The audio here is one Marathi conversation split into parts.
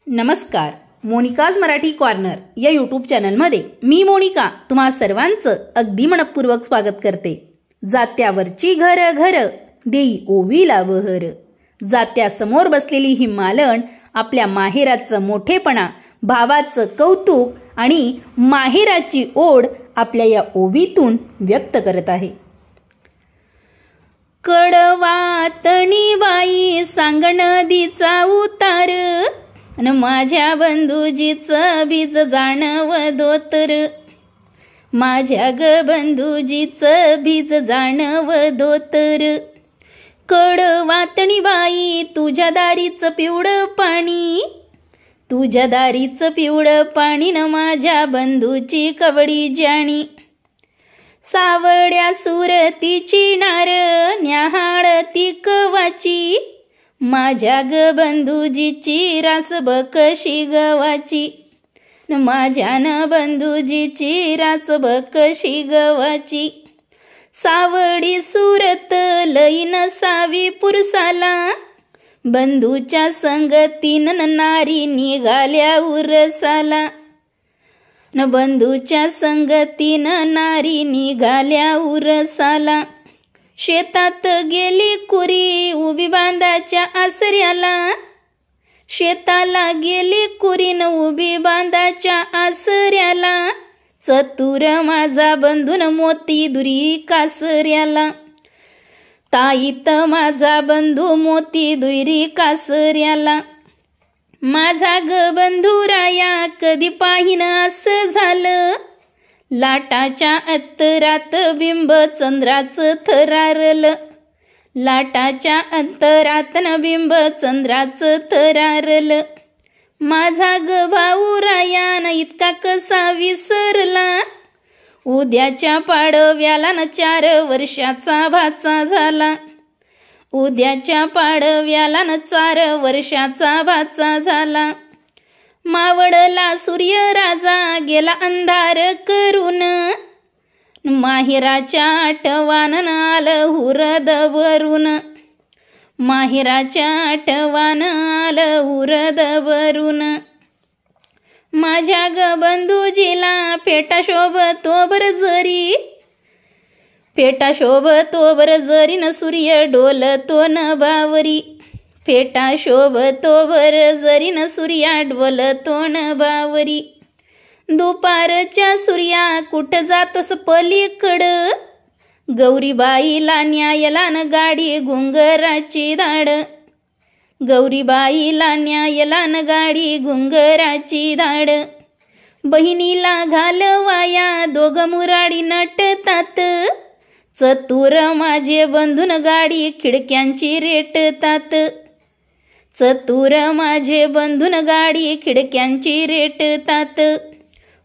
नमस्कार. मोनिकाज मराठी कॉर्नर या यूट्यूब चॅनलमध्ये मी मोनिका तुम्हा सर्वांचं अगदी मनपूर्वक स्वागत करते. जात्यावरची घर घर देई ओवीला बहर. जात्यासमोर बसलेली ही मालण आपल्या माहेराचं मोठेपणा, भावाचं कौतुक आणि माहेराची ओढ आपल्या या ओवीतून व्यक्त करत आहे. कडवातणी बाई सांग नदीचा उतार, न माझ्या बंधुजीचं बीज जाणव दोतर. माझ्या ग बंधुजीचं बीज जाणव दोतर. कडवातणी बाई तुझ्या दारीचं पिवळं पाणी, तुझ्या दारीचं पिवळं पाणी, न माझ्या बंधूची कवडी जाणी. सावड्या सुरतीची नार न्याहाळती कवाची, माझ्या ग बंधुजीची रास बकशी गवाची. माझ्या न बंधुजीची रास बकशी गवाची. सावडी सुरत लई नसावी पुरसाला, बंधूच्या संगतीनं नारी निघाल्या उरसाला. न बंधूच्या संगतीनं नारी निघाल्या उरसाला. शेतात गेली कुरी उभी बांधाच्या आसऱ्याला, शेताला गेली कुरीन उभी बांधाच्या आसऱ्याला. चतुर माझा बंधून मोती दुरी कासऱ्याला, ताईत माझा बंधू मोती दुरी कासऱ्याला. माझा ग बंधुराया कधी पाहिन असं झालं, लाटाच्या अंतरात बिंब चंद्राचं थरारलं. लाटाच्या अंतरात न बिंब चंद्राचं थरारलं. माझा ग भाऊराया न इतका कसा विसरला, उद्याच्या पाडव्याला न 4 वर्षाचा भाचा झाला. उद्याच्या पाडव्याला न 4 वर्षाचा भाचा झाला. मावळला सूर्य राजा गेला अंधार करून, माहेराच्या आठवानं आलं हुरद भरून. माहेराच्या आठवानं आलं हुरद भरून. माझ्या ग बंधुजीला पेटा शोभतो बर जरी, पेटा शोभतो बर जरी, न सूर्य डोलतो न बावरी. पेटा शोभतो बर जरी, न सूर्या डोलतो न बावरी. दुपारच्या सूर्या कुठं जातोस पलीकडं, गौरीबाईला न्यायला न गाडी घुंगराची धाड. गौरीबाईला न्यायला न गाडी घुंगराची धाड. बहिणीला घालवाया 2 मुराडी नटतात, चतुर माझे बंधून गाडी खिडक्यांची रेटतात. चतुर माझे बंधून गाडी खिडक्यांची रेटतात.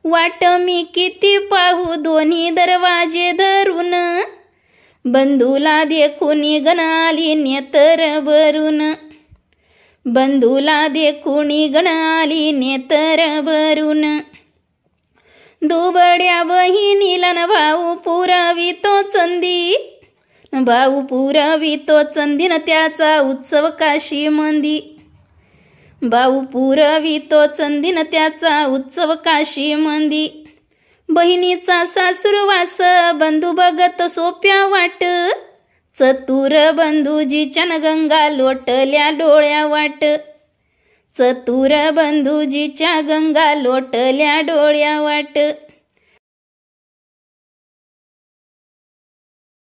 वाट मी किती पाहू दोन्ही दरवाजे धरून, बंधूला देखून गण आली नेतर भरून. बंधूला देखून गण आली नेतर भरून. दुबड्या बहिणीला न भाऊ पुरावितो चंदी, भाऊ पुरावितो चंदी, न त्याचा उत्सव काशी मंदी. भाऊ पुरावितो चंदी, न त्याचा उत्सव काशी मंदी. बहिणीचा सासूरवास बंधू बघत सोप्या वाट, चतुर बंधूजीच्या न गंगा लोटल्या डोळ्या वाट. चतुर बंधूजीच्या गंगा लोटल्या डोळ्या वाट.